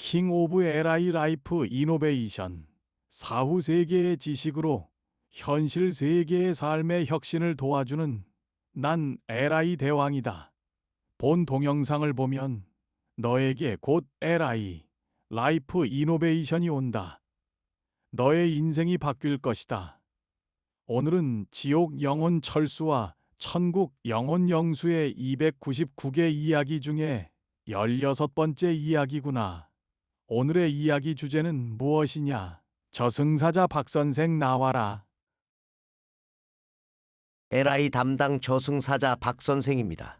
킹 오브 LI 라이프 이노베이션, 사후 세계의 지식으로 현실 세계의 삶의 혁신을 도와주는 난 LI 대왕이다. 본 동영상을 보면 너에게 곧 LI 라이프 이노베이션이 온다. 너의 인생이 바뀔 것이다. 오늘은 지옥 영혼 철수와 천국 영혼 영수의 299개 이야기 중에 16번째 이야기구나. 오늘의 이야기 주제는 무엇이냐? 저승사자 박선생 나와라. LI 담당 저승사자 박 선생입니다.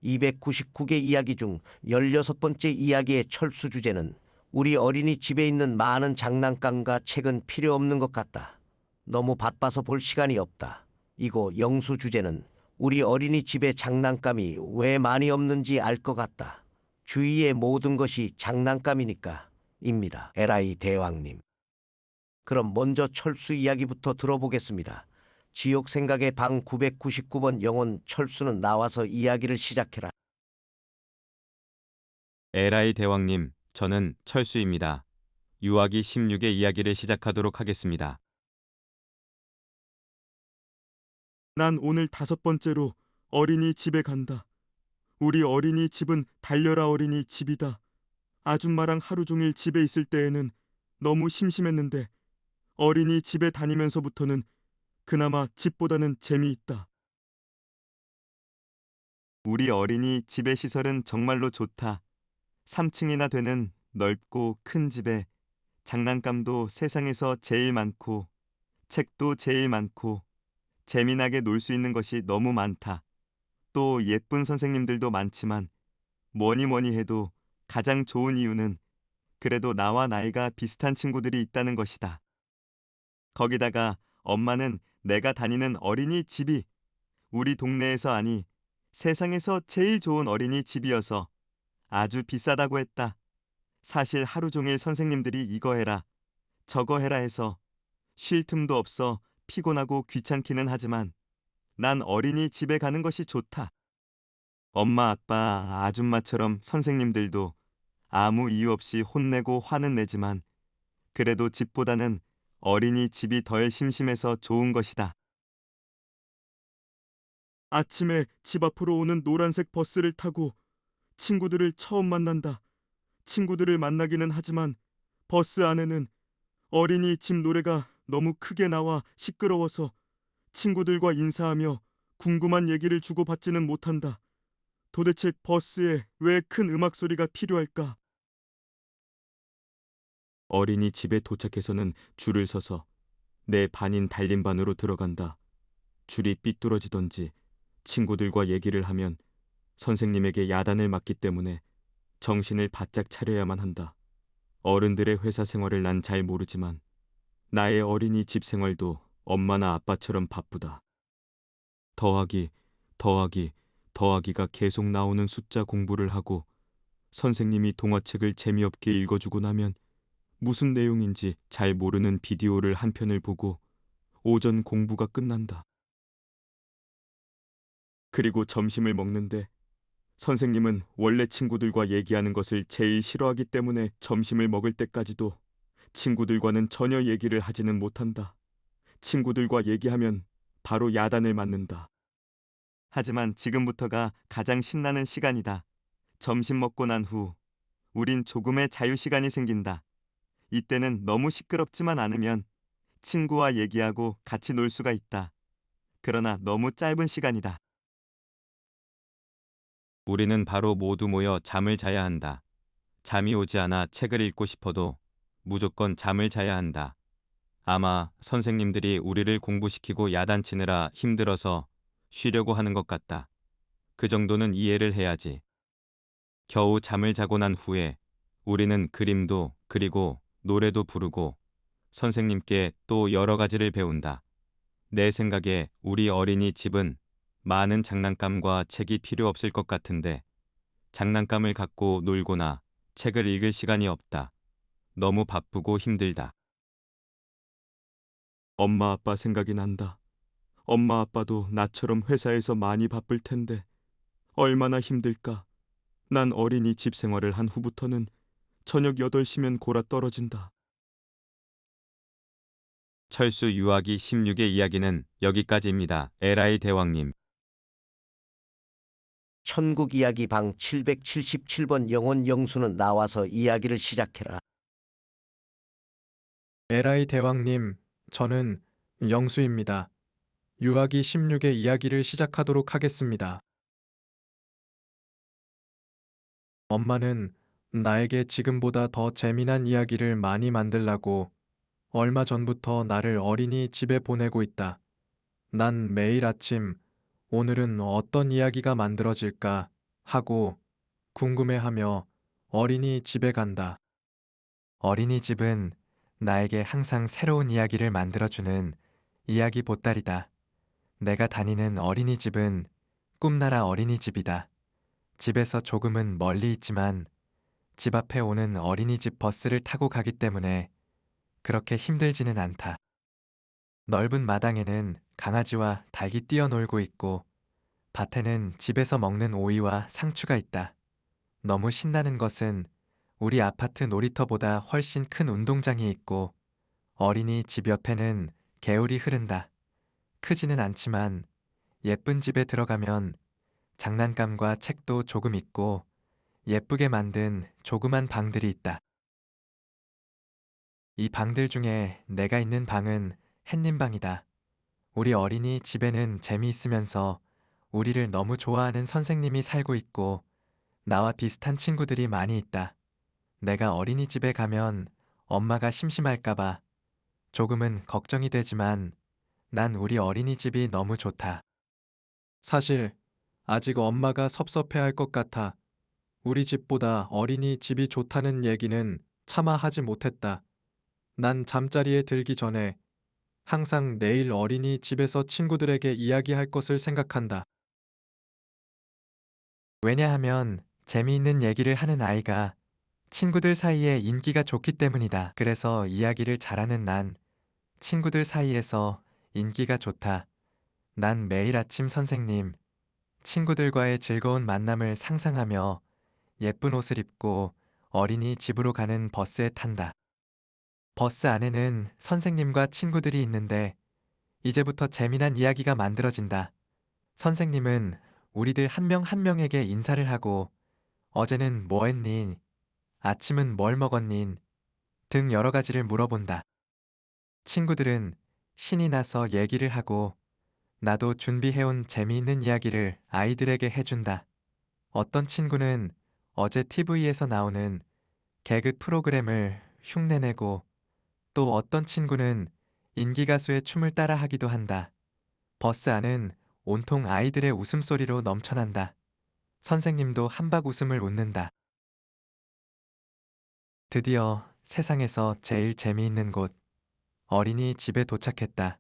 299개 이야기 중 16번째 이야기의 철수 주제는 우리 어린이 집에 있는 많은 장난감과 책은 필요 없는 것 같다. 너무 바빠서 볼 시간이 없다. 이고 영수 주제는 우리 어린이 집에 장난감이 왜 많이 없는지 알 것 같다. 주위의 모든 것이 장난감이니까 입니다. LI 대왕님. 그럼 먼저 철수 이야기부터 들어보겠습니다. 지옥 생각의 방 999번 영혼 철수는 나와서 이야기를 시작해라. LI 대왕님, 저는 철수입니다. 유아기 16의 이야기를 시작하도록 하겠습니다. 난 오늘 5번째로 어린이집에 간다. 우리 어린이집은 달려라 어린이집이다. 아줌마랑 하루 종일 집에 있을 때에는 너무 심심했는데 어린이집에 다니면서부터는 그나마 집보다는 재미있다. 우리 어린이집의 시설은 정말로 좋다. 3층이나 되는 넓고 큰 집에 장난감도 세상에서 제일 많고 책도 제일 많고 재미나게 놀 수 있는 것이 너무 많다. 또 예쁜 선생님들도 많지만 뭐니 해도 가장 좋은 이유는 그래도 나와 나이가 비슷한 친구들이 있다는 것이다. 거기다가 엄마는 내가 다니는 어린이집이 우리 동네에서 아니 세상에서 제일 좋은 어린이집이어서 아주 비싸다고 했다. 사실 하루 종일 선생님들이 이거 해라 저거 해라 해서 쉴 틈도 없어 피곤하고 귀찮기는 하지만 난 어린이집에 가는 것이 좋다. 엄마, 아빠, 아줌마처럼 선생님들도 아무 이유 없이 혼내고 화는 내지만 그래도 집보다는 어린이집이 덜 심심해서 좋은 것이다. 아침에 집 앞으로 오는 노란색 버스를 타고 친구들을 처음 만난다. 친구들을 만나기는 하지만 버스 안에는 어린이집 노래가 너무 크게 나와 시끄러워서 친구들과 인사하며 궁금한 얘기를 주고받지는 못한다. 도대체 버스에 왜 큰 음악 소리가 필요할까? 어린이집에 도착해서는 줄을 서서 내 반인 달림반으로 들어간다. 줄이 삐뚤어지던지 친구들과 얘기를 하면 선생님에게 야단을 맞기 때문에 정신을 바짝 차려야만 한다. 어른들의 회사 생활을 난 잘 모르지만 나의 어린이집 생활도 엄마나 아빠처럼 바쁘다. 더하기, 더하기, 더하기가 계속 나오는 숫자 공부를 하고 선생님이 동화책을 재미없게 읽어주고 나면 무슨 내용인지 잘 모르는 비디오를 한 편을 보고 오전 공부가 끝난다. 그리고 점심을 먹는데 선생님은 원래 친구들과 얘기하는 것을 제일 싫어하기 때문에 점심을 먹을 때까지도 친구들과는 전혀 얘기를 하지는 못한다. 친구들과 얘기하면 바로 야단을 맞는다. 하지만 지금부터가 가장 신나는 시간이다. 점심 먹고 난 후 우린 조금의 자유시간이 생긴다. 이때는 너무 시끄럽지만 않으면 친구와 얘기하고 같이 놀 수가 있다. 그러나 너무 짧은 시간이다. 우리는 바로 모두 모여 잠을 자야 한다. 잠이 오지 않아 책을 읽고 싶어도 무조건 잠을 자야 한다. 아마 선생님들이 우리를 공부시키고 야단치느라 힘들어서 쉬려고 하는 것 같다. 그 정도는 이해를 해야지. 겨우 잠을 자고 난 후에 우리는 그림도 그리고 노래도 부르고 선생님께 또 여러 가지를 배운다. 내 생각에 우리 어린이집은 많은 장난감과 책이 필요 없을 것 같은데 장난감을 갖고 놀거나 책을 읽을 시간이 없다. 너무 바쁘고 힘들다. 엄마 아빠 생각이 난다. 엄마 아빠도 나처럼 회사에서 많이 바쁠 텐데 얼마나 힘들까. 난 어린이집 생활을 한 후부터는 저녁 8시면 골아 떨어진다. 철수 유아기 16의 이야기는 여기까지입니다. 에라이 대왕님. 천국 이야기 방 777번 영혼 영수는 나와서 이야기를 시작해라. 에라이 대왕님, 저는 영수입니다. 유아기 16의 이야기를 시작하도록 하겠습니다. 엄마는 나에게 지금보다 더 재미난 이야기를 많이 만들라고 얼마 전부터 나를 어린이집에 보내고 있다. 난 매일 아침 오늘은 어떤 이야기가 만들어질까 하고 궁금해하며 어린이집에 간다. 어린이집은 나에게 항상 새로운 이야기를 만들어주는 이야기 보따리다. 내가 다니는 어린이집은 꿈나라 어린이집이다. 집에서 조금은 멀리 있지만 집 앞에 오는 어린이집 버스를 타고 가기 때문에 그렇게 힘들지는 않다. 넓은 마당에는 강아지와 닭이 뛰어놀고 있고 밭에는 집에서 먹는 오이와 상추가 있다. 너무 신나는 것은 우리 아파트 놀이터보다 훨씬 큰 운동장이 있고 어린이집 옆에는 개울이 흐른다. 크지는 않지만 예쁜 집에 들어가면 장난감과 책도 조금 있고 예쁘게 만든 조그만 방들이 있다. 이 방들 중에 내가 있는 방은 햇님방이다. 우리 어린이 집에는 재미있으면서 우리를 너무 좋아하는 선생님이 살고 있고 나와 비슷한 친구들이 많이 있다. 내가 어린이집에 가면 엄마가 심심할까봐 조금은 걱정이 되지만 난 우리 어린이집이 너무 좋다. 사실 아직 엄마가 섭섭해할 것 같아. 우리 집보다 어린이집이 좋다는 얘기는 차마 하지 못했다. 난 잠자리에 들기 전에 항상 내일 어린이집에서 친구들에게 이야기할 것을 생각한다. 왜냐하면 재미있는 얘기를 하는 아이가 친구들 사이에 인기가 좋기 때문이다. 그래서 이야기를 잘하는 난 친구들 사이에서 인기가 좋다. 난 매일 아침 선생님, 친구들과의 즐거운 만남을 상상하며 예쁜 옷을 입고 어린이집으로 가는 버스에 탄다. 버스 안에는 선생님과 친구들이 있는데 이제부터 재미난 이야기가 만들어진다. 선생님은 우리들 한 명 한 명에게 인사를 하고 어제는 뭐 했니? 아침은 뭘 먹었니? 등 여러 가지를 물어본다. 친구들은 신이 나서 얘기를 하고 나도 준비해온 재미있는 이야기를 아이들에게 해준다. 어떤 친구는 어제 TV에서 나오는 개그 프로그램을 흉내내고 또 어떤 친구는 인기 가수의 춤을 따라 하기도 한다. 버스 안은 온통 아이들의 웃음소리로 넘쳐난다. 선생님도 한박 웃음을 웃는다. 드디어 세상에서 제일 재미있는 곳, 어린이집에 도착했다.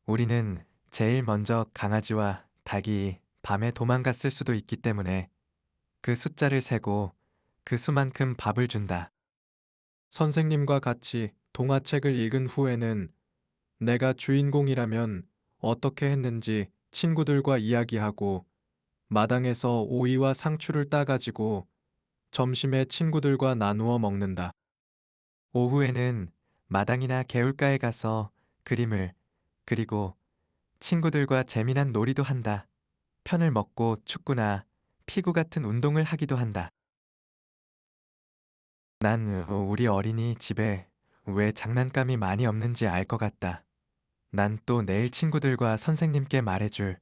우리는 제일 먼저 강아지와 닭이 밤에 도망갔을 수도 있기 때문에 그 숫자를 세고 그 수만큼 밥을 준다. 선생님과 같이 동화책을 읽은 후에는 내가 주인공이라면 어떻게 했는지 친구들과 이야기하고 마당에서 오이와 상추를 따가지고 점심에 친구들과 나누어 먹는다. 오후에는 마당이나 개울가에 가서 그림을 그리고 친구들과 재미난 놀이도 한다. 편을 먹고 축구나 피구 같은 운동을 하기도 한다. 난 우리 어린이 집에 왜 장난감이 많이 없는지 알 것 같다. 난 또 내일 친구들과 선생님께 말해줄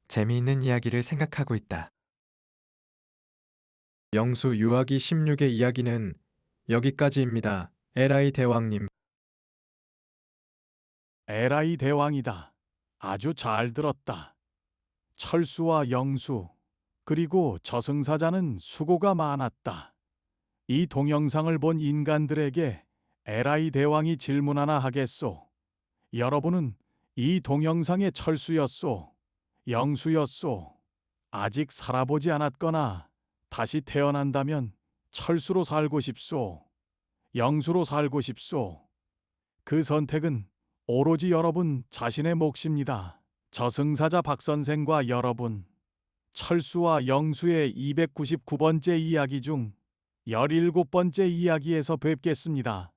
재미있는 이야기를 생각하고 있다. 영수 유아기 16의 이야기는 여기까지입니다. 에라이 대왕님. 에라이 대왕이다. 아주 잘 들었다. 철수와 영수, 그리고 저승사자는 수고가 많았다. 이 동영상을 본 인간들에게 에라이 대왕이 질문 하나 하겠소. 여러분은 이 동영상의 철수였소, 영수였소, 아직 살아보지 않았거나 다시 태어난다면 철수로 살고 싶소, 영수로 살고 싶소. 그 선택은 오로지 여러분 자신의 몫입니다. 저승사자 박선생과 여러분, 철수와 영수의 299번째 이야기 중 17번째 이야기에서 뵙겠습니다.